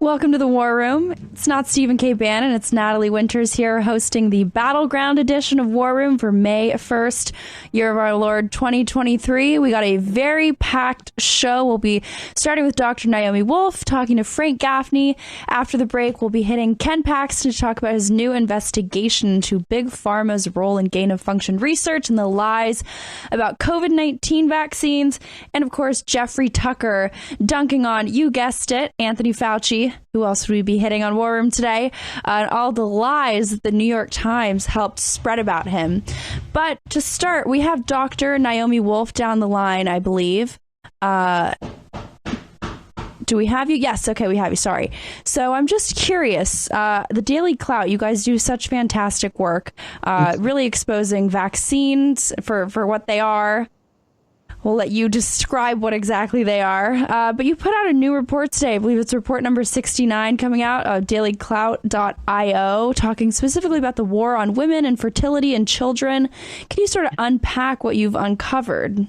Welcome to the War Room. It's not Stephen K. Bannon, it's Natalie Winters here hosting the Battleground edition of War Room for May 1st, year of our Lord 2023. We got a very packed show. We'll be starting with Dr. Naomi Wolf, talking to Frank Gaffney. After the break, we'll be hitting Ken Paxton to talk about his new investigation into Big Pharma's role in gain-of-function research and the lies about COVID-19 vaccines. And of course, Jeffrey Tucker dunking on, you guessed it, Anthony Fauci. Who else would we be hitting on War Room today? All the lies that the New York Times helped spread about him. But to start, we have Dr. Naomi Wolf down the line, I believe. Do we have you? Yes. Okay, we have you. Sorry. So I'm just curious. The Daily Clout, you guys do such fantastic work, really exposing vaccines for what they are. We'll let you describe what exactly they are. But you put out a new report today. I believe it's report number 69 coming out of dailyclout.io, talking specifically about the war on women and fertility in children. Can you sort of unpack what you've uncovered?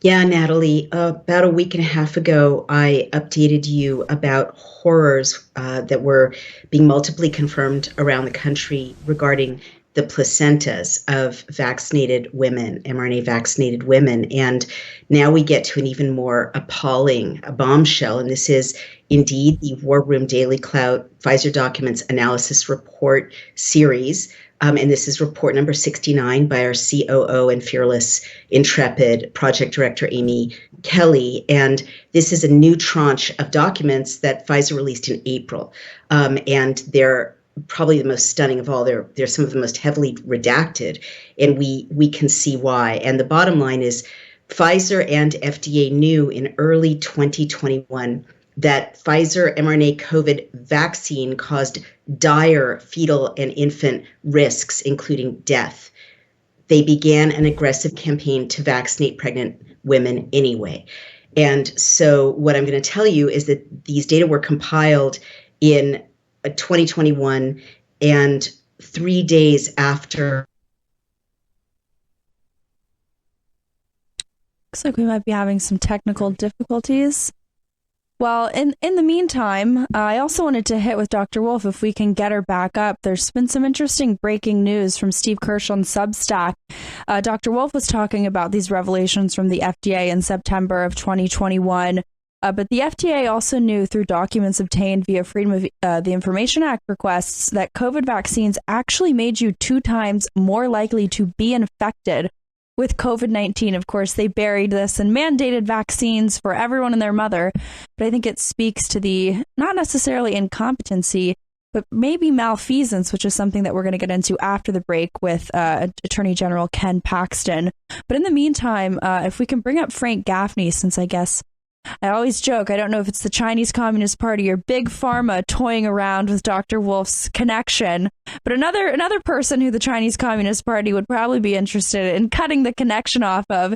Yeah, Natalie, about a week and a half ago, I updated you about horrors that were being multiply confirmed around the country regarding the placentas of vaccinated women, mRNA vaccinated women. And now we get to an even more appalling bombshell. And this is indeed the War Room Daily Clout Pfizer Documents Analysis Report series. And this is report number 69 by our COO and fearless, intrepid project director, Amy Kelly. And this is a new tranche of documents that Pfizer released in April. And they're probably the most stunning of all. They're some of the most heavily redacted, and we can see why. And the bottom line is Pfizer and FDA knew in early 2021 that Pfizer mRNA COVID vaccine caused dire fetal and infant risks, including death. They began an aggressive campaign to vaccinate pregnant women anyway. And so what I'm going to tell you is that these data were compiled in 2021 and 3 days after. Looks like we might be having some technical difficulties. Well, in the meantime, I also wanted to hit with Dr. Wolf if we can get her back up. There's been some interesting breaking news from Steve Kirsch on Substack. Dr. Wolf was talking about these revelations from the FDA in September of 2021. But the FDA also knew through documents obtained via Freedom of the Information Act requests that COVID vaccines actually made you 2 times more likely to be infected with COVID-19. Of course, they buried this and mandated vaccines for everyone and their mother. But I think it speaks to the not necessarily incompetency, but maybe malfeasance, which is something that we're going to get into after the break with Attorney General Ken Paxton. But in the meantime, if we can bring up Frank Gaffney, since I guess I always joke, I don't know if it's the Chinese Communist Party or Big Pharma toying around with Dr. Wolf's connection, but another person who the Chinese Communist Party would probably be interested in cutting the connection off of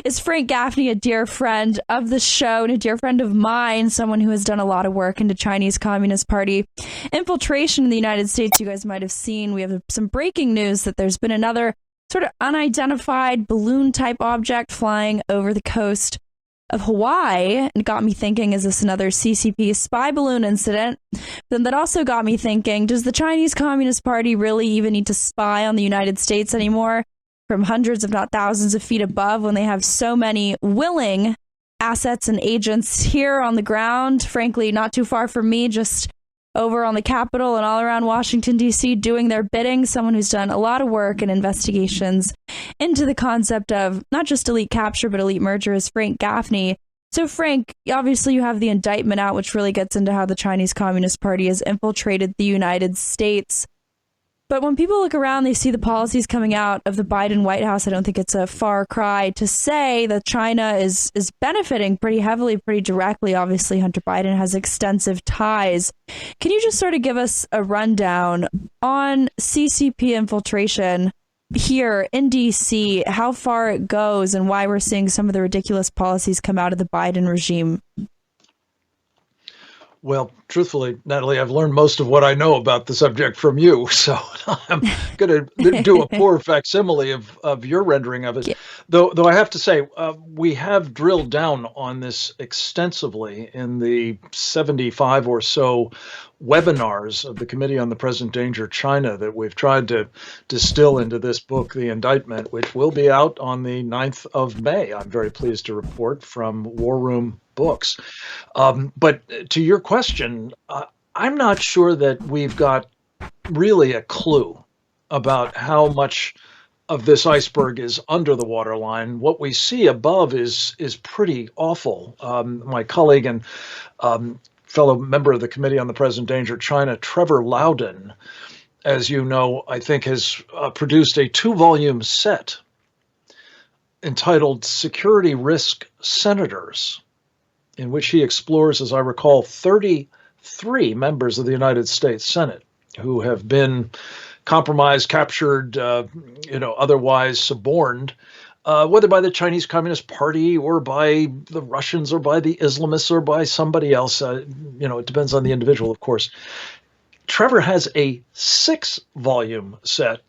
is Frank Gaffney, a dear friend of the show and a dear friend of mine, someone who has done a lot of work into Chinese Communist Party infiltration in the United States. You guys might have seen, we have some breaking news that there's been another sort of unidentified balloon-type object flying over the coast of Hawaii, and it got me thinking, is this another CCP spy balloon incident? Then that also got me thinking, does the Chinese Communist Party really even need to spy on the United States anymore from hundreds, if not thousands of feet above, when they have so many willing assets and agents here on the ground, frankly, not too far from me, just over on the Capitol and all around Washington, D.C., doing their bidding. Someone who's done a lot of work and investigations into the concept of not just elite capture, but elite merger is Frank Gaffney. So, Frank, obviously you have the indictment out, which really gets into how the Chinese Communist Party has infiltrated the United States. But when people look around, they see the policies coming out of the Biden White House. I don't think it's a far cry to say that China is benefiting pretty heavily, pretty directly. Obviously, Hunter Biden has extensive ties. Can you just sort of give us a rundown on CCP infiltration here in D.C., how far it goes, and why we're seeing some of the ridiculous policies come out of the Biden regime? Well, truthfully, Natalie, I've learned most of what I know about the subject from you, so I'm going to do a poor facsimile of your rendering of it. Yeah. Though I have to say, we have drilled down on this extensively in the 75 or so webinars of the Committee on the Present Danger China that we've tried to distill into this book, The Indictment, which will be out on the 9th of May. I'm very pleased to report from War Room Books. But to your question, I'm not sure that we've got really a clue about how much of this iceberg is under the waterline. What we see above is pretty awful. My colleague and fellow member of the Committee on the Present Danger China, Trevor Loudon, as you know, I think has produced a 2-volume set entitled Security Risk Senators, in which he explores, as I recall, 33 members of the United States Senate who have been compromised, captured, otherwise suborned, whether by the Chinese Communist Party or by the Russians or by the Islamists or by somebody else. It depends on the individual, of course. Trevor has a 6-volume set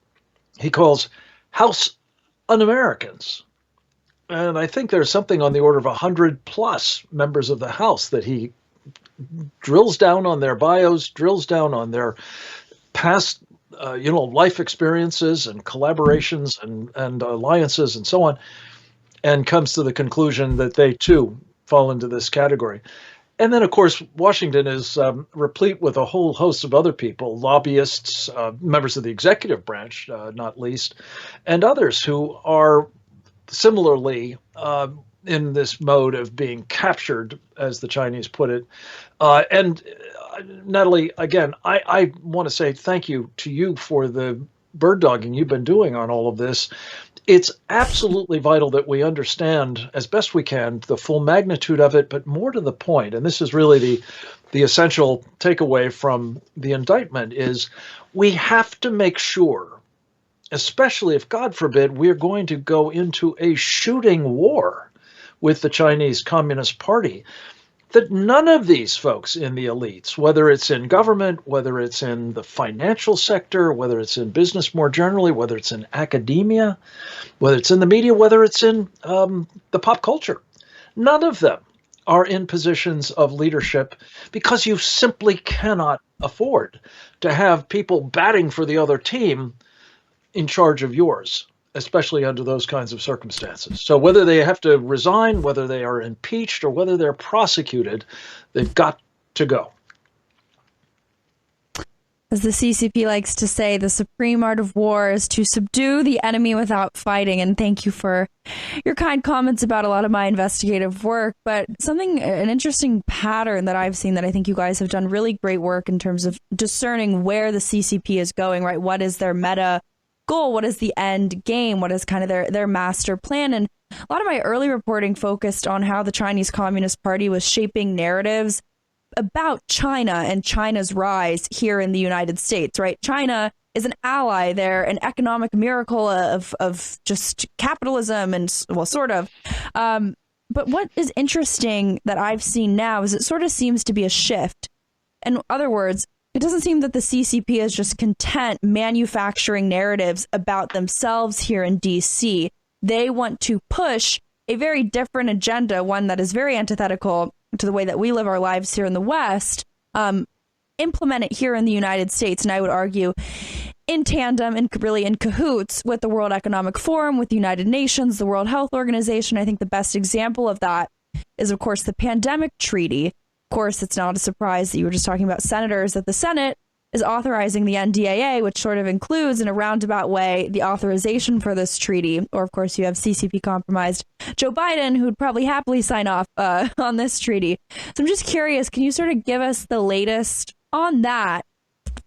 he calls House Un-Americans. And I think there's something on the order of 100 plus members of the House that he drills down on their bios, drills down on their past life experiences and collaborations and alliances and so on, and comes to the conclusion that they too fall into this category. And then, of course, Washington is replete with a whole host of other people, lobbyists, members of the executive branch, not least, and others who are similarly in this mode of being captured, as the Chinese put it. And Natalie, again, I want to say thank you to you for the bird dogging you've been doing on all of this. It's absolutely vital that we understand as best we can the full magnitude of it, but more to the point, and this is really the essential takeaway from the indictment, is we have to make sure, especially if, God forbid, we're going to go into a shooting war with the Chinese Communist Party, that none of these folks in the elites, whether it's in government, whether it's in the financial sector, whether it's in business more generally, whether it's in academia, whether it's in the media, whether it's in the pop culture, none of them are in positions of leadership, because you simply cannot afford to have people batting for the other team in charge of yours, especially under those kinds of circumstances. So whether they have to resign, whether they are impeached, or whether they're prosecuted, they've got to go. As the CCP likes to say, the supreme art of war is to subdue the enemy without fighting. And thank you for your kind comments about a lot of my investigative work. But an interesting pattern that I've seen that I think you guys have done really great work in terms of discerning where the CCP is going, right? What is their meta goal? What is the end game? What is kind of their master plan? And a lot of my early reporting focused on how the Chinese Communist Party was shaping narratives about China and China's rise here in the United States, right? China is an ally. They're an economic miracle of just capitalism and, well, sort of. But what is interesting that I've seen now is it sort of seems to be a shift. In other words, it doesn't seem that the CCP is just content manufacturing narratives about themselves here in D.C. They want to push a very different agenda, one that is very antithetical to the way that we live our lives here in the West, implement it here in the United States. And I would argue in tandem and really in cahoots with the World Economic Forum, with the United Nations, the World Health Organization. I think the best example of that is, of course, the pandemic treaty. Of course, it's not a surprise that you were just talking about senators, that the Senate is authorizing the NDAA, which sort of includes in a roundabout way the authorization for this treaty. Or, of course, you have CCP compromised Joe Biden, who'd probably happily sign off on this treaty. So I'm just curious, can you sort of give us the latest on that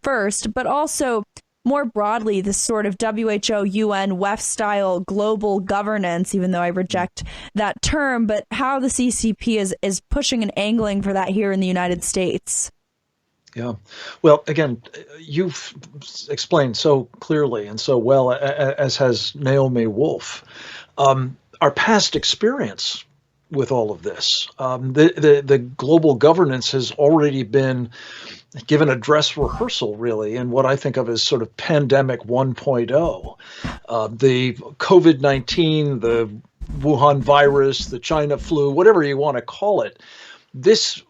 first, but also more broadly, this sort of WHO, UN, WEF style global governance, even though I reject that term, but how the CCP is pushing and angling for that here in the United States? Yeah. Well, again, you've explained so clearly and so well, as has Naomi Wolf. Our past experience with all of this. The global governance has already been given a dress rehearsal, really, in what I think of as sort of pandemic 1.0. The COVID-19, the Wuhan virus, the China flu, whatever you want to call it, this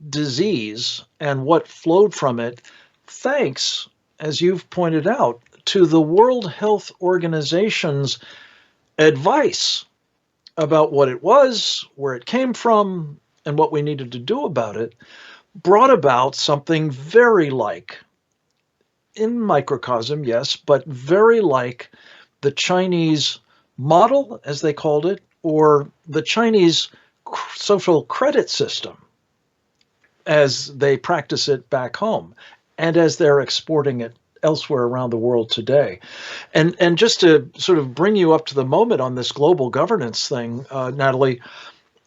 disease and what flowed from it, thanks, as you've pointed out, to the World Health Organization's advice about what it was, where it came from, and what we needed to do about it, brought about something very like, in microcosm, yes, but very like the Chinese model, as they called it, or the Chinese social credit system, as they practice it back home, and as they're exporting it elsewhere around the world today. And just to sort of bring you up to the moment on this global governance thing, Natalie,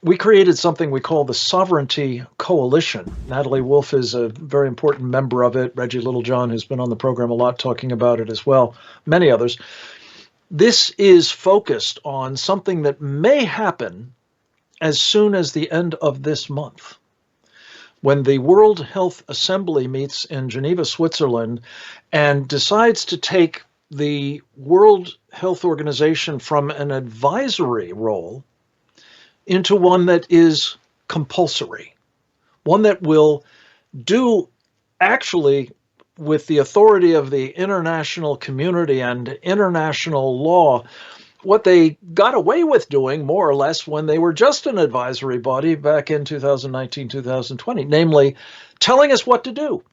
we created something we call the Sovereignty Coalition. Natalie Wolff is a very important member of it. Reggie Littlejohn, who's been on the program a lot, talking about it as well, many others. This is focused on something that may happen as soon as the end of this month, when the World Health Assembly meets in Geneva, Switzerland, and decides to take the World Health Organization from an advisory role into one that is compulsory, one that will do, actually, with the authority of the international community and international law, what they got away with doing, more or less, when they were just an advisory body back in 2019, 2020, namely telling us what to do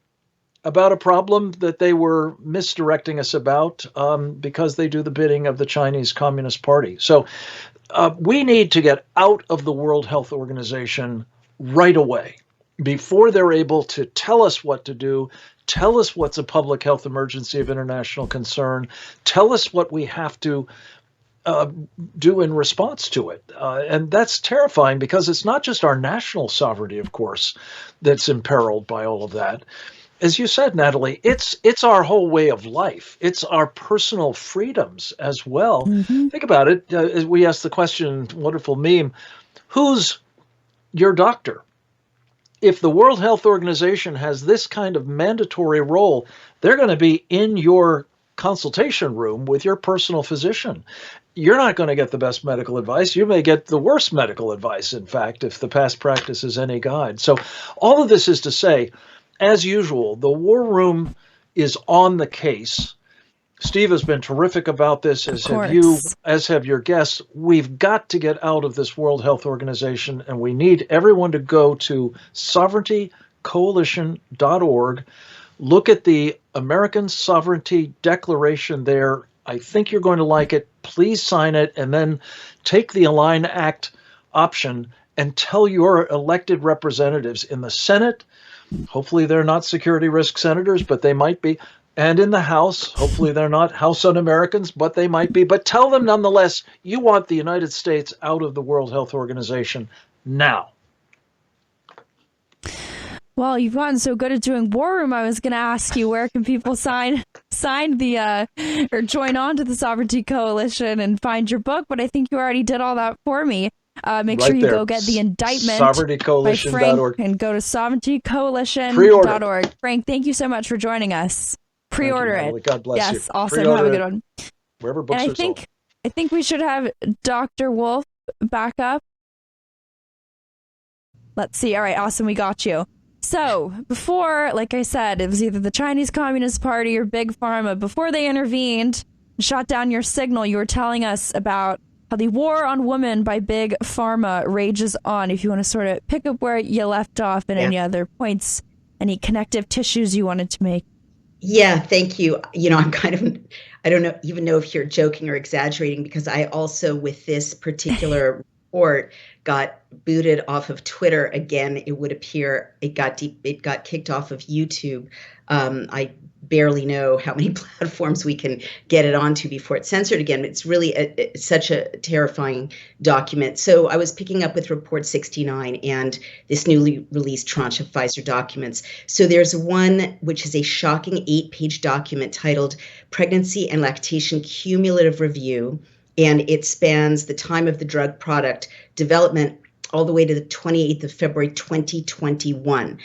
about a problem that they were misdirecting us about because they do the bidding of the Chinese Communist Party. So we need to get out of the World Health Organization right away, before they're able to tell us what to do, tell us what's a public health emergency of international concern, tell us what we have to do in response to it. And that's terrifying, because it's not just our national sovereignty, of course, that's imperiled by all of that. As you said, Natalie, it's our whole way of life. It's our personal freedoms as well. Mm-hmm. Think about it. As we asked the question, wonderful meme, who's your doctor? If the World Health Organization has this kind of mandatory role, they're going to be in your consultation room with your personal physician. You're not going to get the best medical advice. You may get the worst medical advice, in fact, if the past practice is any guide. So all of this is to say, as usual, the war room is on the case. Steve has been terrific about this, as have you, as have your guests. We've got to get out of this World Health Organization, and we need everyone to go to sovereigntycoalition.org. Look at the American Sovereignty Declaration there. I think you're going to like it. Please sign it, and then take the Align Act option and tell your elected representatives in the Senate. Hopefully they're not security risk senators, but they might be. And in the House, hopefully they're not House Un-Americans, but they might be. But tell them nonetheless, you want the United States out of the World Health Organization now. Well, you've gotten so good at doing War Room, I was going to ask you, where can people sign the or join on to the Sovereignty Coalition and find your book? But I think you already did all that for me. Make sure you go get the indictment by Frank and go to sovereigntycoalition.org. Frank, thank you so much for joining us. Pre-order it. God bless you. Yes, awesome. Have a good one. Wherever books are sold. I think we should have Dr. Wolff back up. Let's see. All right, awesome. We got you. So before, like I said, it was either the Chinese Communist Party or Big Pharma. Before they intervened and shot down your signal, you were telling us about how the war on women by Big Pharma rages on. If you want to sort of pick up where you left off and any other points, any connective tissues you wanted to make. Yeah, thank you. You know, I don't even know if you're joking or exaggerating, because I also, with this particular report, got booted off of Twitter again. It would appear it got kicked off of YouTube. I barely know how many platforms we can get it onto before it's censored again. It's really such a terrifying document. So I was picking up with Report 69 and this newly released tranche of Pfizer documents. So there's one which is a shocking 8-page document titled Pregnancy and Lactation Cumulative Review, and it spans the time of the drug product development all the way to the 28th of February, 2021.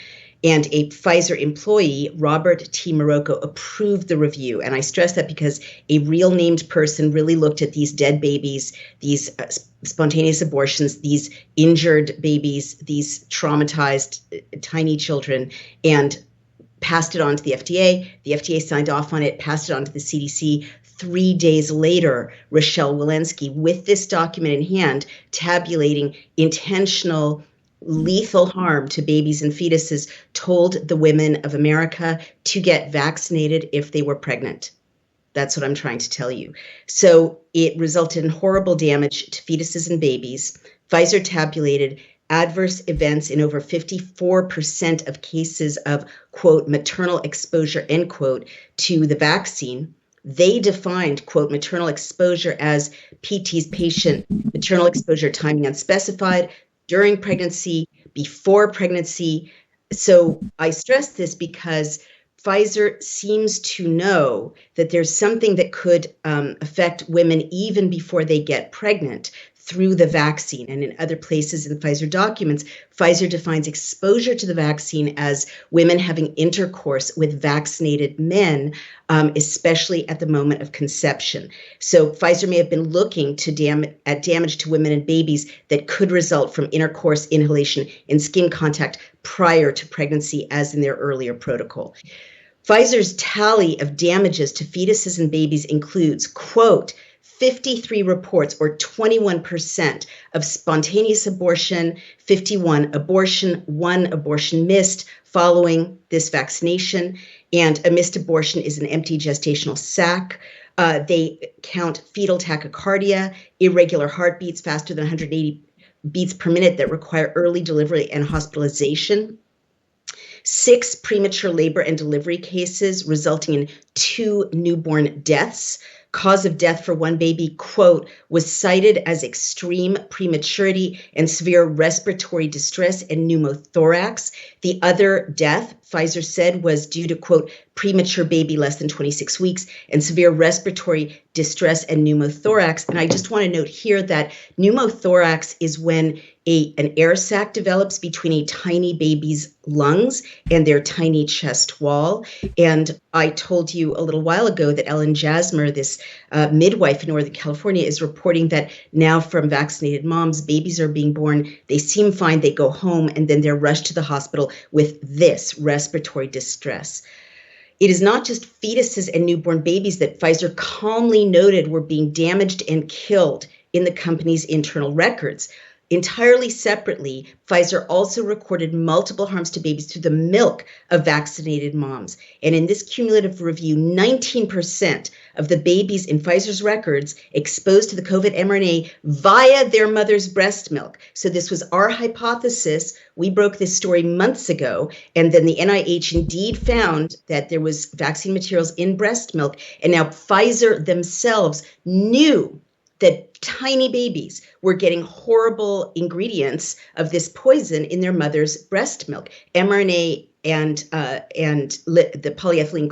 And a Pfizer employee, Robert T. Morocco, approved the review. And I stress that because a real named person really looked at these dead babies, these spontaneous abortions, these injured babies, these traumatized tiny children, and passed it on to the FDA. The FDA signed off on it, passed it on to the CDC. 3 days later, Rochelle Walensky, with this document in hand, tabulating intentional lethal harm to babies and fetuses, told the women of America to get vaccinated if they were pregnant. That's what I'm trying to tell you. So it resulted in horrible damage to fetuses and babies. Pfizer tabulated adverse events in over 54% of cases of, quote, maternal exposure, end quote, to the vaccine. They defined, quote, maternal exposure as PT's patient maternal exposure timing unspecified, during pregnancy, before pregnancy. So I stress this because Pfizer seems to know that there's something that could affect women even before they get pregnant through the vaccine. And in other places in Pfizer documents, Pfizer defines exposure to the vaccine as women having intercourse with vaccinated men, especially at the moment of conception. So Pfizer may have been looking at damage to women and babies that could result from intercourse, inhalation, and skin contact prior to pregnancy, as in their earlier protocol. Pfizer's tally of damages to fetuses and babies includes, quote, 53 reports, or 21% of spontaneous abortion, 51 abortion, 1 abortion missed following this vaccination, and a missed abortion is an empty gestational sac. They count fetal tachycardia, irregular heartbeats faster than 180 beats per minute that require early delivery and hospitalization. 6 premature labor and delivery cases resulting in 2 newborn deaths. Cause of death for one baby, quote, was cited as extreme prematurity and severe respiratory distress and pneumothorax. The other death, Pfizer said, was due to, quote, premature baby less than 26 weeks and severe respiratory distress and pneumothorax. And I just want to note here that pneumothorax is when an air sac develops between a tiny baby's lungs and their tiny chest wall. And I told you a little while ago that Ellen Jasmer, this midwife in Northern California, is reporting that now from vaccinated moms, babies are being born, they seem fine, they go home, and then they're rushed to the hospital with this respiratory distress. It is not just fetuses and newborn babies that Pfizer calmly noted were being damaged and killed in the company's internal records. Entirely separately, Pfizer also recorded multiple harms to babies through the milk of vaccinated moms. And in this cumulative review, 19% of the babies in Pfizer's records exposed to the COVID mRNA via their mother's breast milk. So this was our hypothesis. We broke this story months ago, and then the NIH indeed found that there was vaccine materials in breast milk. And now Pfizer themselves knew that tiny babies were getting horrible ingredients of this poison in their mother's breast milk, mRNA and the polyethylene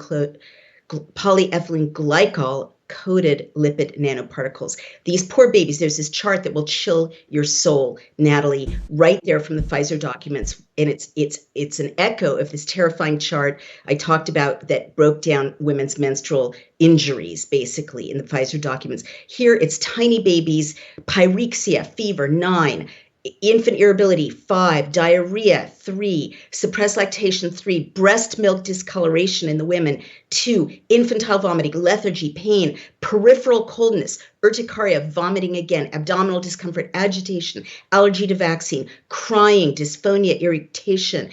glycol coated lipid nanoparticles. These poor babies, there's this chart that will chill your soul, Natalie, right there from the Pfizer documents. And it's an echo of this terrifying chart I talked about that broke down women's menstrual injuries, basically, in the Pfizer documents. Here, it's tiny babies, pyrexia, fever, 9, infant irritability, 5, diarrhea, 3, suppressed lactation, 3, breast milk discoloration in the women, 2, infantile vomiting, lethargy, pain, peripheral coldness, urticaria, vomiting again, abdominal discomfort, agitation, allergy to vaccine, crying, dysphonia, irritation,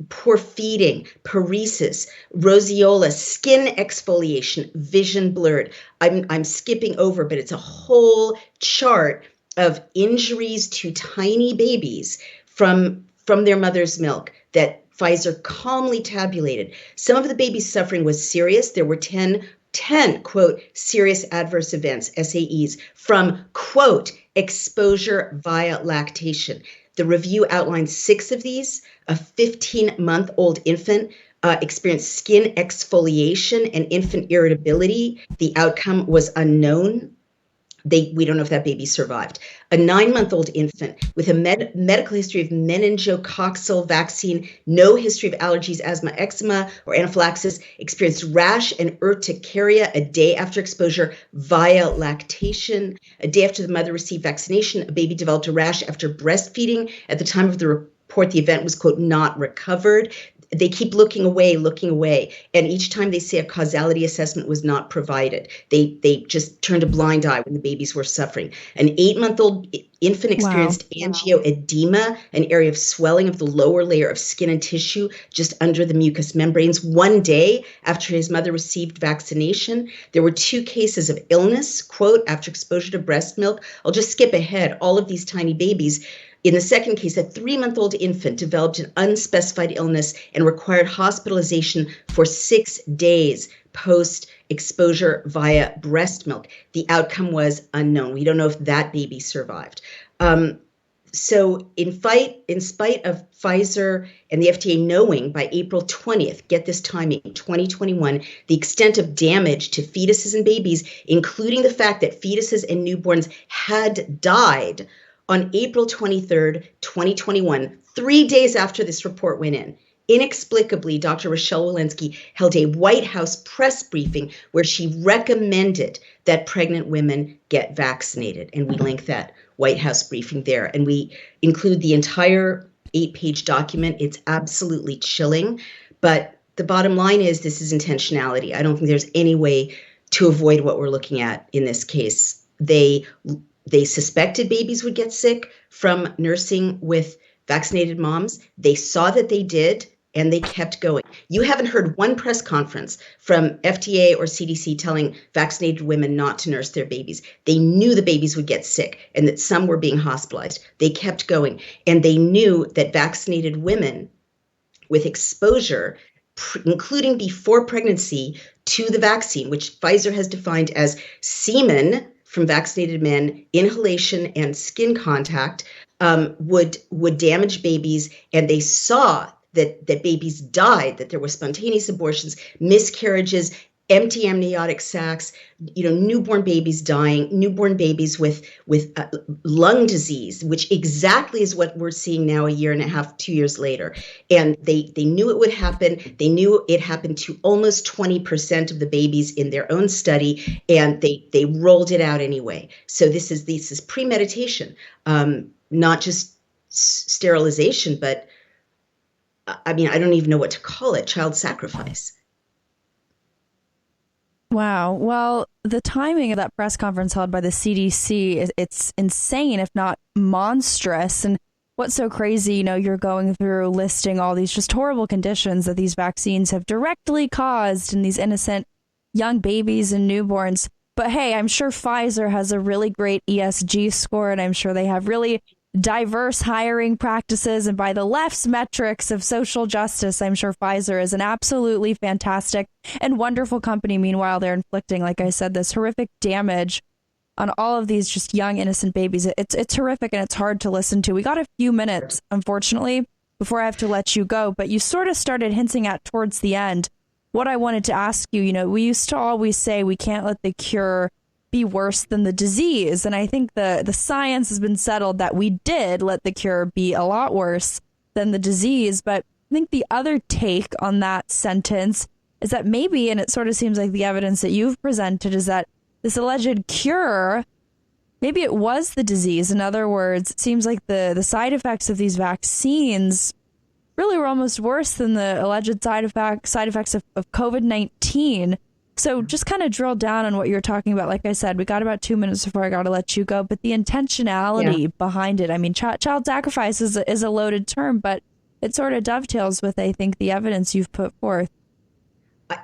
poor feeding, paresis, roseola, skin exfoliation, vision blurred. I'm skipping over, but it's a whole chart of injuries to tiny babies from their mother's milk that Pfizer calmly tabulated. Some of the babies' suffering was serious. There were 10, quote, serious adverse events, SAEs, from, quote, exposure via lactation. The review outlines 6 of these. A 15-month-old infant experienced skin exfoliation and infant irritability. The outcome was unknown. we don't know if that baby survived. A 9-month-old infant with a medical history of meningococcal vaccine, no history of allergies, asthma, eczema, or anaphylaxis, experienced rash and urticaria a day after exposure via lactation. A day after the mother received vaccination, a baby developed a rash after breastfeeding. At the time of the report, the event was, quote, not recovered. They keep looking away. And each time they say a causality assessment was not provided. They just turned a blind eye when the babies were suffering. An 8-month-old infant experienced angioedema, an area of swelling of the lower layer of skin and tissue just under the mucous membranes, one day after his mother received vaccination. There were 2 cases of illness, quote, after exposure to breast milk. I'll just skip ahead. All of these tiny babies. In the second case, a 3-month-old infant developed an unspecified illness and required hospitalization for 6 days post-exposure via breast milk. The outcome was unknown. We don't know if that baby survived. So in spite of Pfizer and the FDA knowing by April 20th, get this timing, 2021, the extent of damage to fetuses and babies, including the fact that fetuses and newborns had died, on April 23rd, 2021, 3 days after this report went in, inexplicably, Dr. Rochelle Walensky held a White House press briefing where she recommended that pregnant women get vaccinated. And we link that White House briefing there. And we include the entire 8-page document. It's absolutely chilling. But the bottom line is this is intentionality. I don't think there's any way to avoid what we're looking at in this case. They suspected babies would get sick from nursing with vaccinated moms. They saw that they did, and they kept going. You haven't heard one press conference from FDA or CDC telling vaccinated women not to nurse their babies. They knew the babies would get sick and that some were being hospitalized. They kept going. And they knew that vaccinated women with exposure, including before pregnancy, to the vaccine, which Pfizer has defined as semen from vaccinated men, inhalation, and skin contact, would damage babies. And they saw that babies died, that there were spontaneous abortions, miscarriages, empty amniotic sacs, newborn babies dying, newborn babies with lung disease, which exactly is what we're seeing now a year and a half, 2 years later. And they knew it would happen. They knew it happened to almost 20% of the babies in their own study, and they rolled it out anyway. So this is premeditation, not just sterilization, but I don't even know what to call it, child sacrifice. Wow. Well, the timing of that press conference held by the CDC, it's insane, if not monstrous. And what's so crazy, you're going through listing all these just horrible conditions that these vaccines have directly caused in these innocent young babies and newborns. But hey, I'm sure Pfizer has a really great ESG score, and I'm sure they have really diverse hiring practices. And by the left's metrics of social justice, I'm sure Pfizer is an absolutely fantastic and wonderful company. Meanwhile, they're inflicting, like I said, this horrific damage on all of these just young, innocent babies. It's horrific, and it's hard to listen to. We got a few minutes, unfortunately, before I have to let you go. But you sort of started hinting at towards the end what I wanted to ask you. We used to always say we can't let the cure be worse than the disease. And I think the science has been settled that we did let the cure be a lot worse than the disease. But I think the other take on that sentence is that maybe, and it sort of seems like the evidence that you've presented, is that this alleged cure, maybe it was the disease. In other words, it seems like the side effects of these vaccines really were almost worse than the alleged side effects of COVID-19. So just kind of drill down on what you're talking about. Like I said, we got about 2 minutes before I got to let you go, but the intentionality behind it. Child sacrifice is a loaded term, but it sort of dovetails with, I think, the evidence you've put forth. I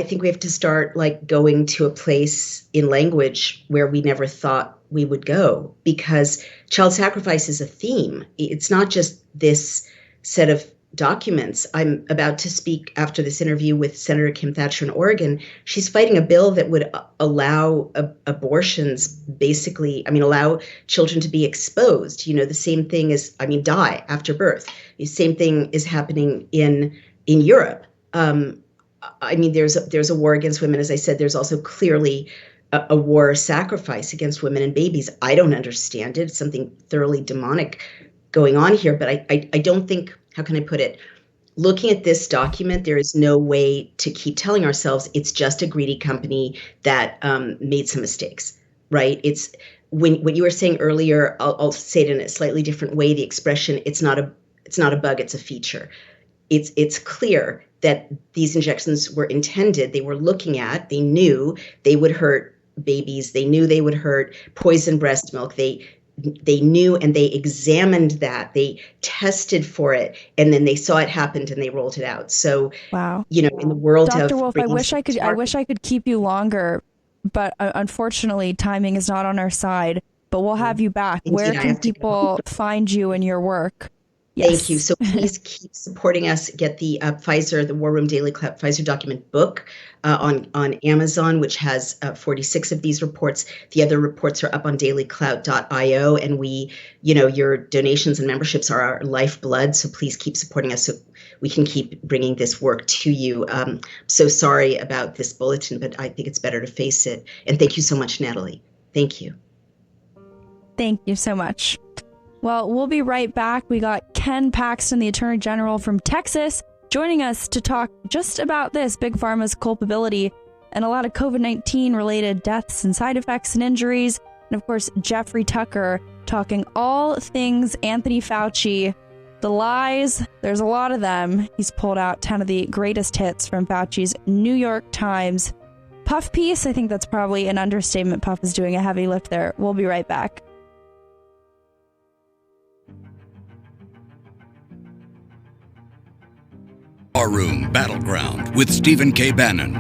think we have to start going to a place in language where we never thought we would go, because child sacrifice is a theme. It's not just this set of documents. I'm about to speak after this interview with Senator Kim Thatcher in Oregon. She's fighting a bill that would allow abortions, basically, allow children to be exposed. The same thing as, die after birth. The same thing is happening in Europe. There's a war against women. As I said, there's also clearly a war sacrifice against women and babies. I don't understand it. It's something thoroughly demonic going on here. But I don't think, how can I put it? Looking at this document, there is no way to keep telling ourselves it's just a greedy company that made some mistakes, right? It's what you were saying earlier. I'll say it in a slightly different way. The expression "it's not a bug, it's a feature." It's clear that these injections were intended. They were looking at. They knew they would hurt babies. They knew they would hurt poison breast milk. They knew, and they examined that. They tested for it, and then they saw it happened and they rolled it out. So, Wow. in the world Dr. of Wolf, I wish I could keep you longer, but unfortunately timing is not on our side, but we'll have you back. Indeed, Where can people find you and your work? Yes. Thank you. So please keep supporting us. Get the the War Room Daily Clout Pfizer document book on Amazon, which has 46 of these reports. The other reports are up on dailyclout.io, and your donations and memberships are our lifeblood. So please keep supporting us so we can keep bringing this work to you. So sorry about this bulletin, but I think it's better to face it. And thank you so much, Natalie. Thank you. Thank you so much. Well, we'll be right back. We got Ken Paxton, the Attorney General from Texas, joining us to talk just about this, Big Pharma's culpability and a lot of COVID-19 related deaths and side effects and injuries. And of course, Jeffrey Tucker talking all things Anthony Fauci, the lies. There's a lot of them. He's pulled out 10 of the greatest hits from Fauci's New York Times puff piece. I think that's probably an understatement. Puff is doing a heavy lift there. We'll be right back. War Room Battleground with Stephen K. Bannon.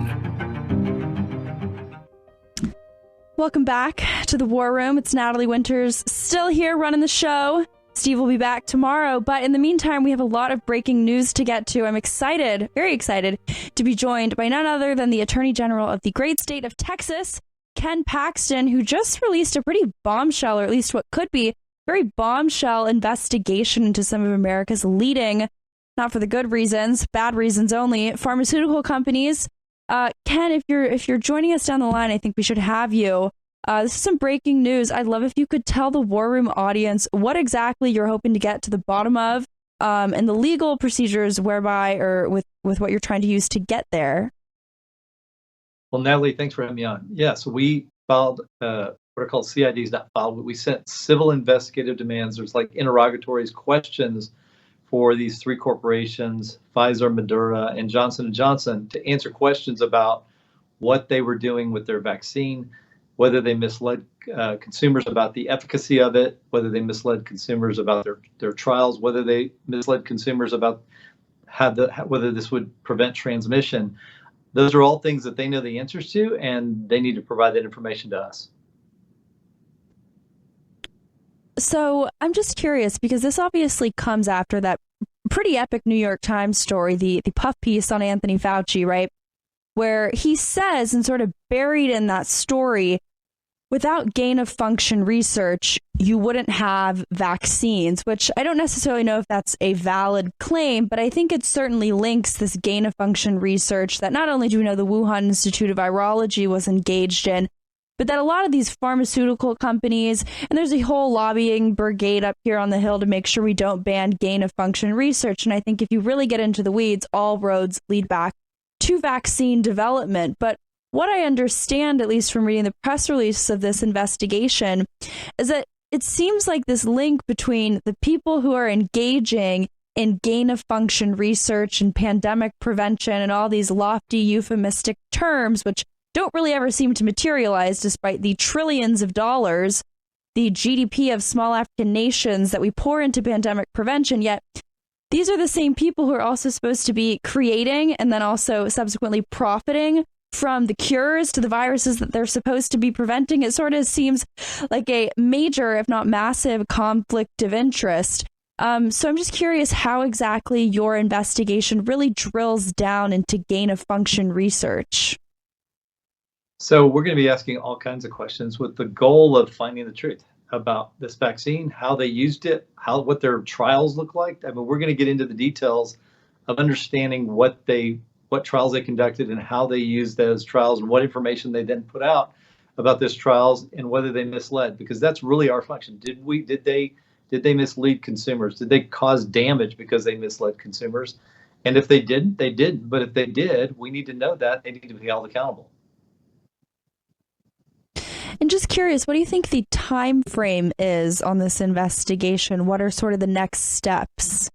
Welcome back to the War Room. It's Natalie Winters still here running the show. Steve will be back tomorrow, but in the meantime, we have a lot of breaking news to get to. I'm excited, very excited, to be joined by none other than the Attorney General of the great state of Texas, Ken Paxton, who just released a pretty bombshell, or at least what could be very bombshell investigation into some of America's leading, not for the good reasons, bad reasons only, pharmaceutical companies. Ken, if you're joining us down the line, I think we should have you. This is some breaking news. I'd love if you could tell the War Room audience what exactly you're hoping to get to the bottom of, and the legal procedures whereby, or with what you're trying to use to get there. Well, Natalie, thanks for having me on. Yeah, so we filed what are called CIDs, not filed, but we sent civil investigative demands. There's like interrogatories, questions for these three corporations, Pfizer, Moderna, and Johnson & Johnson, to answer questions about what they were doing with their vaccine, whether they misled consumers about the efficacy of it, whether they misled consumers about their trials, whether they misled consumers about whether this would prevent transmission. Those are all things that they know the answers to, and they need to provide that information to us. So I'm just curious, because this obviously comes after that pretty epic New York Times story, the puff piece on Anthony Fauci, right? Where he says, and sort of buried in that story, without gain of function research, you wouldn't have vaccines, which I don't necessarily know if that's a valid claim, but I think it certainly links this gain of function research that not only do we know the Wuhan Institute of Virology was engaged in, but that a lot of these pharmaceutical companies, and there's a whole lobbying brigade up here on the Hill to make sure we don't ban gain of function research. And I think if you really get into the weeds, all roads lead back to vaccine development. But what I understand, at least from reading the press release of this investigation, is that it seems like this link between the people who are engaging in gain of function research and pandemic prevention and all these lofty euphemistic terms, which don't really ever seem to materialize despite the trillions of dollars, the GDP of small African nations that we pour into pandemic prevention. Yet these are the same people who are also supposed to be creating and then also subsequently profiting from the cures to the viruses that they're supposed to be preventing. It sort of seems like a major, if not massive, conflict of interest. So I'm just curious how exactly your investigation really drills down into gain of function research. So we're going to be asking all kinds of questions with the goal of finding the truth about this vaccine, how they used it, what their trials look like. I mean, we're going to get into the details of understanding what trials they conducted and how they used those trials and what information they then put out about this trials and whether they misled, because that's really our function. Did they mislead consumers? Did they cause damage because they misled consumers? And if they didn't, they didn't. But if they did, we need to know that. They need to be held accountable. And just curious, what do you think the time frame is on this investigation? What are sort of the next steps?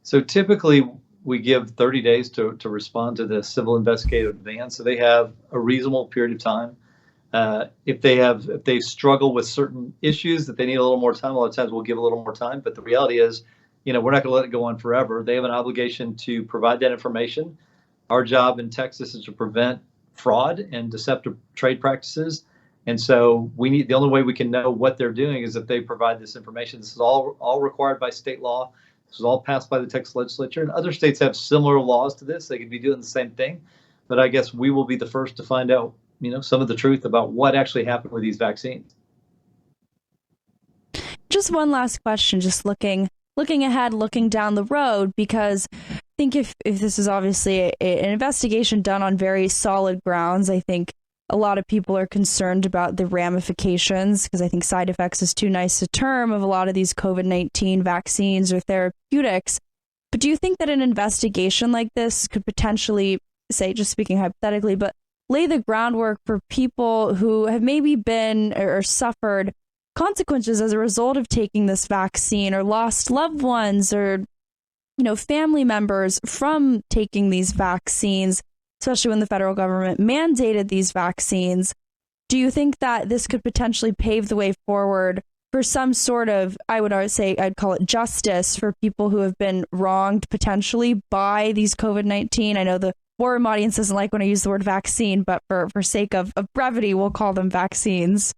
So typically we give 30 days to respond to the civil investigative demand. So they have a reasonable period of time. If they struggle with certain issues that they need a little more time, a lot of times we'll give a little more time. But the reality is, we're not going to let it go on forever. They have an obligation to provide that information. Our job in Texas is to prevent fraud and deceptive trade practices. And so the only way we can know what they're doing is if they provide this information. This is all required by state law. This was all passed by the Texas legislature, and other states have similar laws to this. They could be doing the same thing, but I guess we will be the first to find out, some of the truth about what actually happened with these vaccines. Just one last question, just looking ahead, looking down the road, because I think if this is obviously an investigation done on very solid grounds, I think a lot of people are concerned about the ramifications, because I think side effects is too nice a term of a lot of these COVID-19 vaccines or therapeutics. But do you think that an investigation like this could potentially, say, just speaking hypothetically, but lay the groundwork for people who have maybe been or suffered consequences as a result of taking this vaccine, or lost loved ones or, family members from taking these vaccines, especially when the federal government mandated these vaccines? Do you think that this could potentially pave the way forward for some sort of, I'd call it justice for people who have been wronged potentially by these COVID-19? I know the war room audience doesn't like when I use the word vaccine, but for sake of brevity, we'll call them vaccines.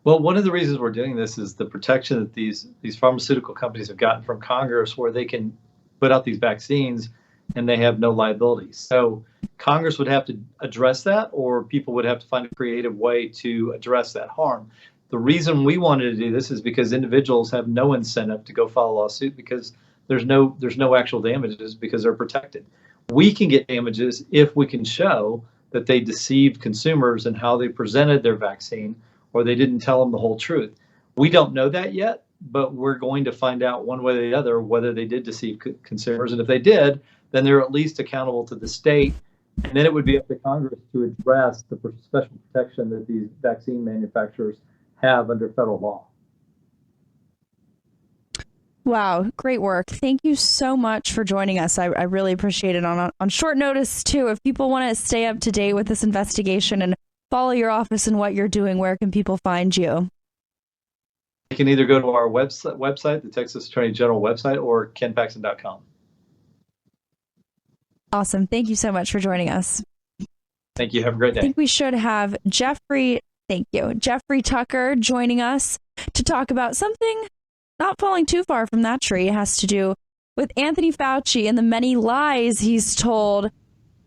Well, one of the reasons we're doing this is the protection that these pharmaceutical companies have gotten from Congress, where they can put out these vaccines and they have no liability. So Congress would have to address that, or people would have to find a creative way to address that harm. The reason we wanted to do this is because individuals have no incentive to go file a lawsuit, because there's no actual damages, because they're protected. We can get damages if we can show that they deceived consumers in how they presented their vaccine, or they didn't tell them the whole truth. We don't know that yet, but we're going to find out one way or the other whether they did deceive consumers. And if they did, then they're at least accountable to the state. And then it would be up to Congress to address the special protection that these vaccine manufacturers have under federal law. Wow, great work. Thank you so much for joining us. I really appreciate it on short notice, too. If people want to stay up to date with this investigation and follow your office and what you're doing, where can people find you? You can either go to our website, the Texas Attorney General website, or kenpaxton.com. Awesome. Thank you so much for joining us. Thank you. Have a great day. I think we should have Jeffrey Tucker joining us to talk about something not falling too far from that tree. It has to do with Anthony Fauci and the many lies he's told,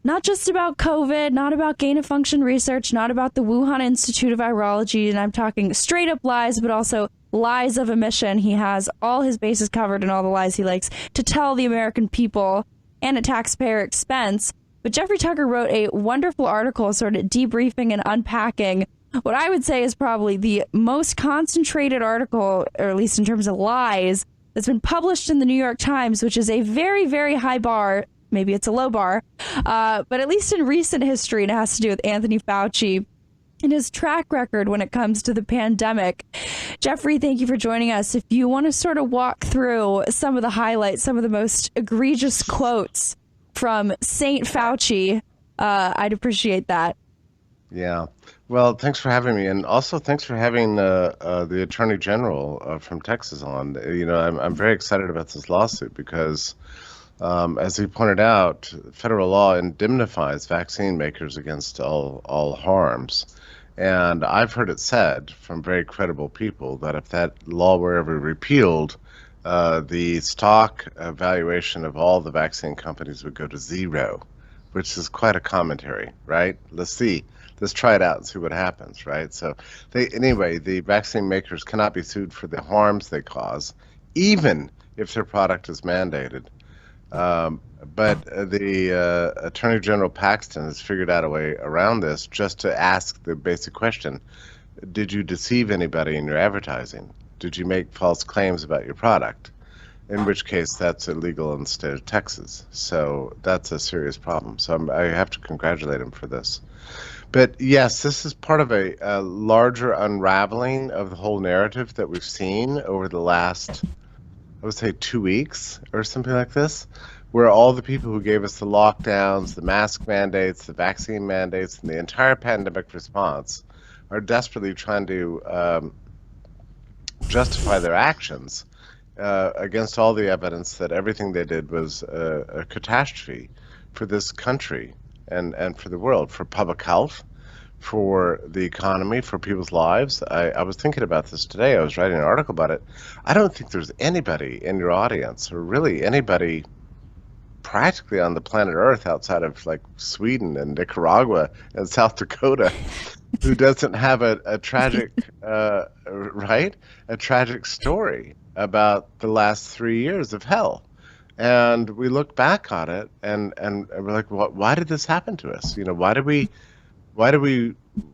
not just about COVID, not about gain-of-function research, not about the Wuhan Institute of Virology, and I'm talking straight up lies, but also lies of omission. He has all his bases covered in all the lies he likes to tell the American people, and at taxpayer expense. But Jeffrey Tucker wrote a wonderful article sort of debriefing and unpacking what I would say is probably the most concentrated article, or at least in terms of lies, that's been published in the New York Times, which is a very, very high bar. Maybe it's a low bar, but at least in recent history, and it has to do with Anthony Fauci and his track record when it comes to the pandemic. Jeffrey, thank you for joining us. If you want to sort of walk through some of the highlights, some of the most egregious quotes from Saint Fauci, I'd appreciate that. Yeah. Well, thanks for having me, and also thanks for having the Attorney General from Texas on. I'm very excited about this lawsuit because, as he pointed out, federal law indemnifies vaccine makers against all harms. And I've heard it said from very credible people that if that law were ever repealed, the stock valuation of all the vaccine companies would go to zero, which is quite a commentary, right? Let's try it out and see what happens, right? So the vaccine makers cannot be sued for the harms they cause, even if their product is mandated. But the Attorney General Paxton has figured out a way around this just to ask the basic question: did you deceive anybody in your advertising? Did you make false claims about your product? In which case, that's illegal in the state of Texas. So that's a serious problem. So I have to congratulate him for this. But yes, this is part of a larger unraveling of the whole narrative that we've seen over the last, I would say, 2 weeks or something like this, where all the people who gave us the lockdowns, the mask mandates, the vaccine mandates, and the entire pandemic response are desperately trying to justify their actions against all the evidence that everything they did was a catastrophe for this country and for the world, for public health, for the economy, for people's lives. I was thinking about this today. I was writing an article about it. I don't think there's anybody in your audience, or really anybody practically on the planet Earth outside of like Sweden and Nicaragua and South Dakota, who doesn't have a tragic, right? A tragic story about the last 3 years of hell. And we look back on it and we're like, why did this happen to us? You know, why did we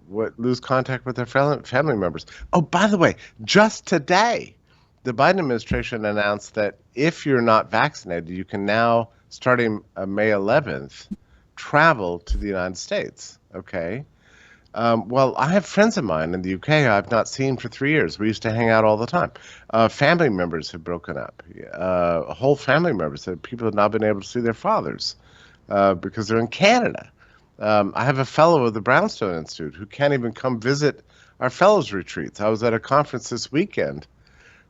lose contact with our family members? Oh, by the way, just today, the Biden administration announced that if you're not vaccinated, you can now, starting May 11th, travel to the United States. Okay. Well, I have friends of mine in the UK I've not seen for 3 years. We used to hang out all the time. Family members have broken up. Whole family members, people have not been able to see their fathers because they're in Canada. I have a fellow of the Brownstone Institute who can't even come visit our fellows retreats. I was at a conference this weekend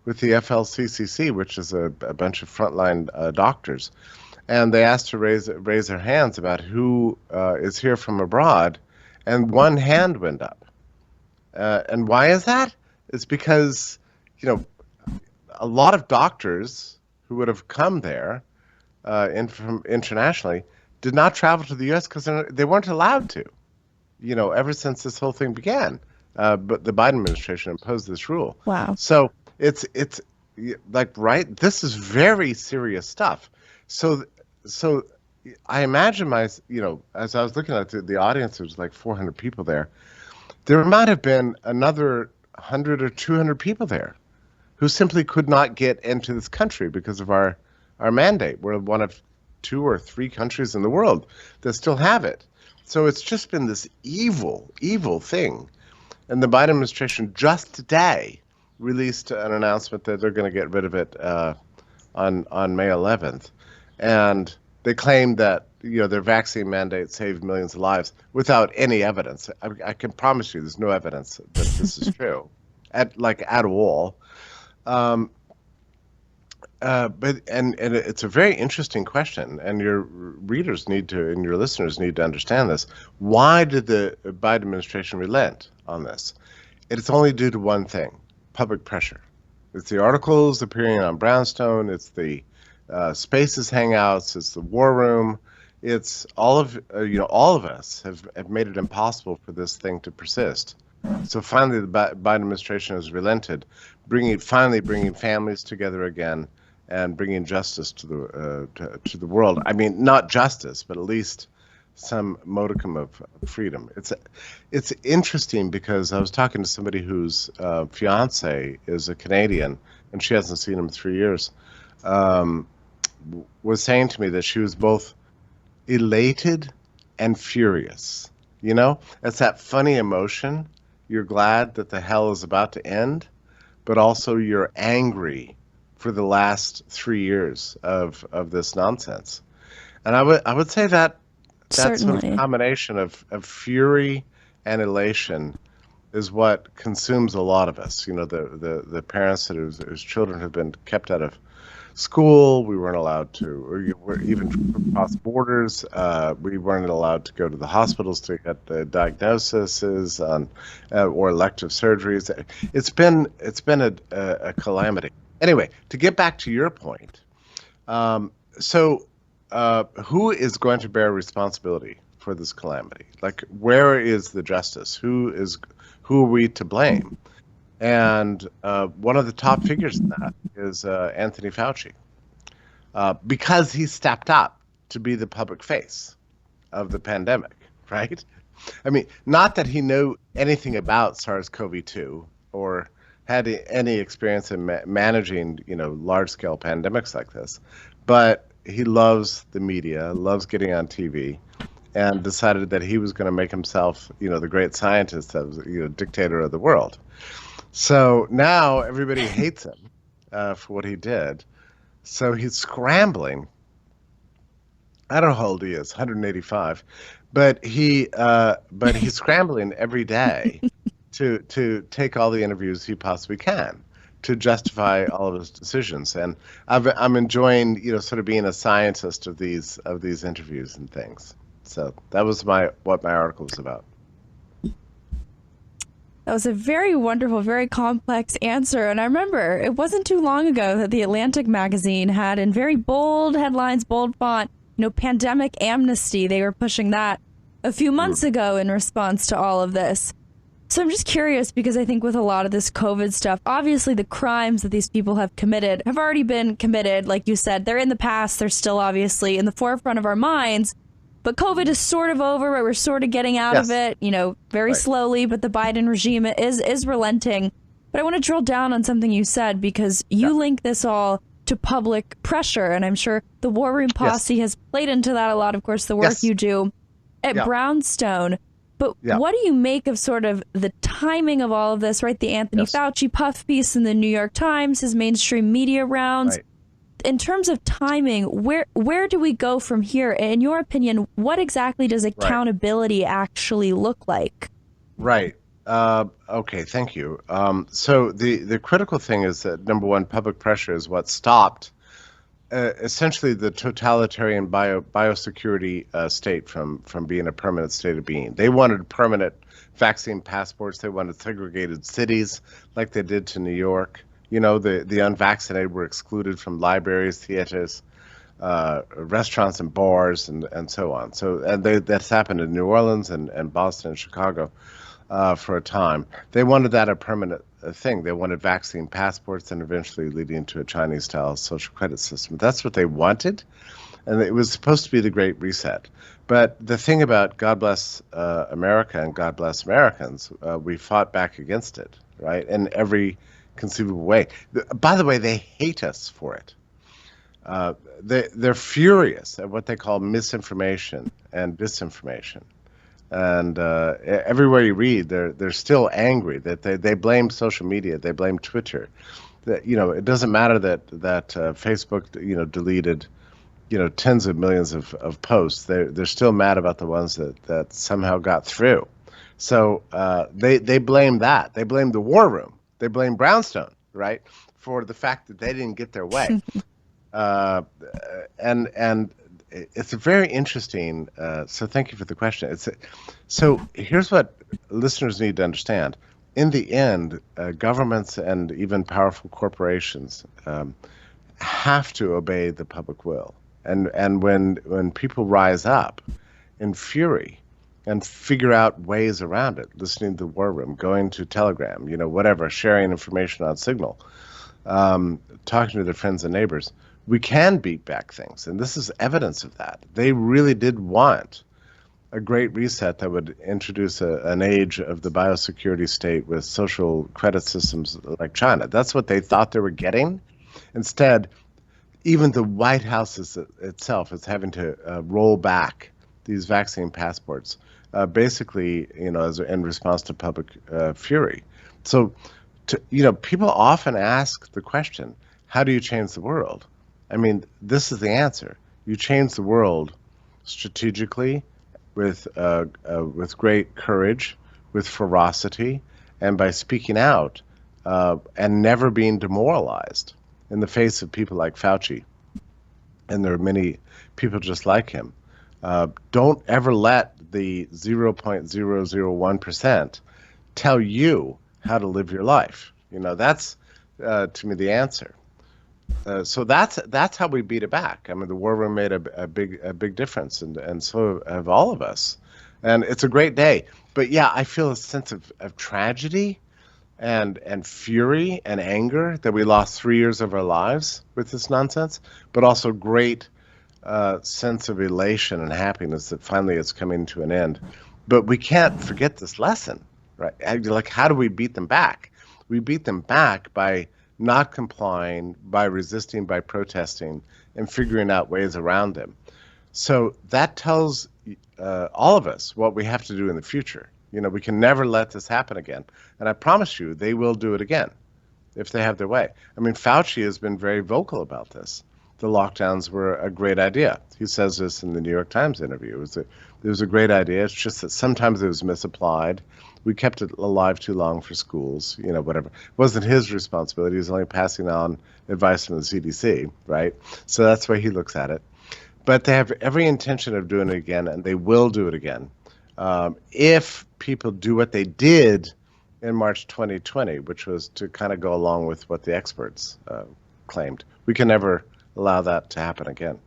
with the FLCCC, which is a bunch of frontline doctors, and they asked to raise their hands about who is here from abroad. And one hand went up. And why is that? It's because, you know, a lot of doctors who would have come there from internationally did not travel to the U.S. because they weren't allowed to, you know, ever since this whole thing began. But the Biden administration imposed this rule. Wow. So it's like, right, this is very serious stuff. So I imagine as I was looking at the audience, there was like 400 people there. There might have been another 100 or 200 people there who simply could not get into this country because of our mandate. We're one of 2 or 3 countries in the world that still have it. So it's just been this evil, evil thing. And the Biden administration just today released an announcement that they're going to get rid of it on May 11th. And they claim that, you know, their vaccine mandate saved millions of lives without any evidence. I can promise you there's no evidence that this is true at all. But it's a very interesting question, and your readers and your listeners need to understand this. Why did the Biden administration relent on this? It's only due to one thing: public pressure. It's the articles appearing on Brownstone. It's the Spaces hangouts. It's the War Room. It's all of us have made it impossible for this thing to persist. So finally, the Biden administration has relented, finally bringing families together again, and bringing justice to the world. I mean, not justice, but at least some modicum of freedom. It's interesting because I was talking to somebody whose fiance is a Canadian, and she hasn't seen him in 3 years. Was saying to me that she was both elated and furious. You know, it's that funny emotion. You're glad that the hell is about to end, but also you're angry for the last 3 years of this nonsense. And I would say that sort of combination of fury and elation is what consumes a lot of us. You know, the parents whose children have been kept out of school, we weren't allowed to, or even cross borders, we weren't allowed to go to the hospitals to get the diagnoses or elective surgeries. It's been a calamity. Anyway, to get back to your point, who is going to bear responsibility for this calamity? Like, where is the justice? Who are we to blame? And one of the top figures in that is Anthony Fauci. because he stepped up to be the public face of the pandemic, right? I mean, not that he knew anything about SARS-CoV-2 or had any experience in managing, large-scale pandemics like this, but he loves the media, loves getting on TV, and decided that he was going to make himself, the great scientist, dictator of the world. So now everybody hates him for what he did. So he's scrambling. I don't know how old he is, 185, but he's scrambling every day to take all the interviews he possibly can to justify all of his decisions. And I'm enjoying, sort of being a scientist of these interviews and things. So that was what my article was about. That was a very wonderful, very complex answer. And I remember it wasn't too long ago that the Atlantic magazine had in very bold headlines, bold font, pandemic amnesty. They were pushing that a few months ago in response to all of this. So I'm just curious, because I think with a lot of this COVID stuff, obviously the crimes that these people have committed have already been committed. Like you said, they're in the past. They're still obviously in the forefront of our minds. But COVID is sort of over, but we're sort of getting out of it, very slowly. But the Biden regime is relenting. But I want to drill down on something you said, because you link this all to public pressure. And I'm sure the War Room Posse has played into that a lot, of course, the work you do at Brownstone. But what do you make of sort of the timing of all of this, right? The Anthony Fauci puff piece in the New York Times, his mainstream media rounds. Right. In terms of timing, where do we go from here? In your opinion, what exactly does accountability actually look like? Right. Okay, thank you. So the critical thing is that, number one, public pressure is what stopped essentially the totalitarian biosecurity state from being a permanent state of being. They wanted permanent vaccine passports. They wanted segregated cities like they did to New York. The unvaccinated were excluded from libraries, theaters, restaurants and bars, and so on. So that's happened in New Orleans and Boston and Chicago for a time. They wanted that a permanent thing. They wanted vaccine passports and eventually leading to a Chinese-style social credit system. That's what they wanted, and it was supposed to be the Great Reset. But the thing about God Bless America and God Bless Americans, we fought back against it, right, in every conceivable way. By the way, they hate us for it. They're furious at what they call misinformation and disinformation. And everywhere you read, they're still angry that they blame social media, they blame Twitter. That it doesn't matter that Facebook deleted tens of millions of posts. They're still mad about the ones that somehow got through. So they blame that. They blame the War Room. They blame Brownstone, right, for the fact that they didn't get their way. And it's a very interesting. So thank you for the question. So here's what listeners need to understand. In the end, governments and even powerful corporations have to obey the public will. And when people rise up in fury and figure out ways around it, listening to the War Room, going to Telegram, whatever, sharing information on Signal, talking to their friends and neighbors, we can beat back things. And this is evidence of that. They really did want a great reset that would introduce an age of the biosecurity state with social credit systems like China. That's what they thought they were getting. Instead, even the White House itself is having to roll back these vaccine passports, basically, as in response to public fury. So, people often ask the question, how do you change the world? I mean, this is the answer. You change the world strategically, with great courage, with ferocity, and by speaking out and never being demoralized in the face of people like Fauci. And there are many people just like him. Don't ever let the 0.001% tell you how to live your life. That's to me the answer. So that's how we beat it back. I mean, the War Room made a big difference, and so have all of us. And it's a great day. But yeah, I feel a sense of tragedy and fury and anger that we lost 3 years of our lives with this nonsense, but also great sense of elation and happiness that finally it's coming to an end. But we can't forget this lesson, right? Like, how do we beat them back? We beat them back by not complying, by resisting, by protesting, and figuring out ways around them. So that tells all of us what we have to do in the future. You know, we can never let this happen again. And I promise you, they will do it again if they have their way. I mean, Fauci has been very vocal about this. The lockdowns were a great idea. He says this in the New York Times interview. It was a great idea. It's just that sometimes it was misapplied. We kept it alive too long for schools, you know, whatever. It wasn't his responsibility. He was only passing on advice from the CDC, right? So that's the way he looks at it. But they have every intention of doing it again, and they will do it again. If people do what they did in March 2020, which was to kind of go along with what the experts claimed. We can never allow that to happen again.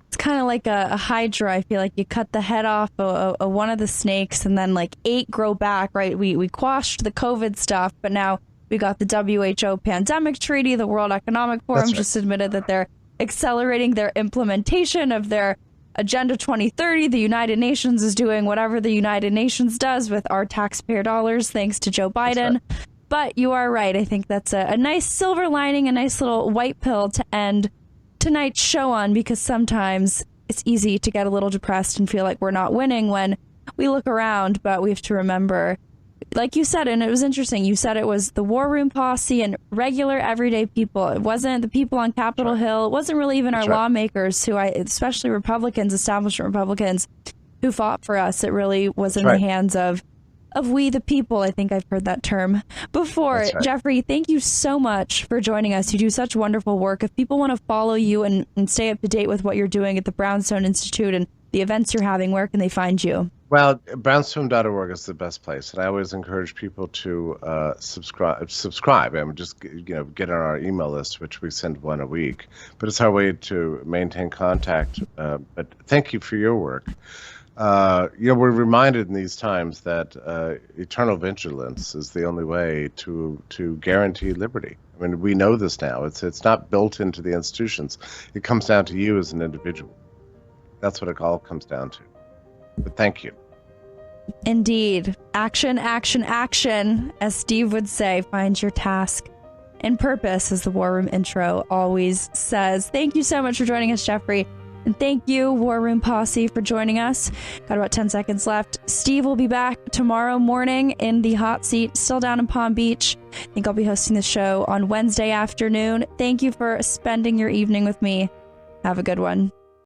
It's kind of like a hydra. I feel like you cut the head off of one of the snakes and then like 8 grow back, right? We quashed the COVID stuff, but now we got the WHO pandemic treaty. The World Economic Forum just admitted that they're accelerating their implementation of their Agenda 2030. The United Nations is doing whatever the United Nations does with our taxpayer dollars, thanks to Joe Biden. Right. But you are right. I think that's a nice silver lining, a nice little white pill to end tonight's show on, because sometimes it's easy to get a little depressed and feel like we're not winning when we look around. But we have to remember, like you said, and it was interesting, you said it was the War Room posse and regular everyday people. It wasn't the people on Capitol Hill. It wasn't really even our lawmakers, especially Republicans, establishment Republicans, who fought for us. It really was in the hands of we the people. I think I've heard that term before. Jeffrey, thank you so much for joining us. You do such wonderful work. If people want to follow you and stay up to date with what you're doing at the Brownstone Institute and the events you're having, where can they find you? Well, brownstone.org is the best place, and I always encourage people to subscribe and just get on our email list, which we send one a week. But it's our way to maintain contact. But thank you for your work. We're reminded in these times that eternal vigilance is the only way to guarantee liberty. I mean, we know this now. It's not built into the institutions. It comes down to you as an individual. That's what it all comes down to. But thank you. Indeed. Action, action, action, as Steve would say. Find your task and purpose, as the War Room intro always says. Thank you so much for joining us, Jeffrey. And thank you, War Room Posse, for joining us. Got about 10 seconds left. Steve will be back tomorrow morning in the hot seat, still down in Palm Beach. I think I'll be hosting the show on Wednesday afternoon. Thank you for spending your evening with me. Have a good one.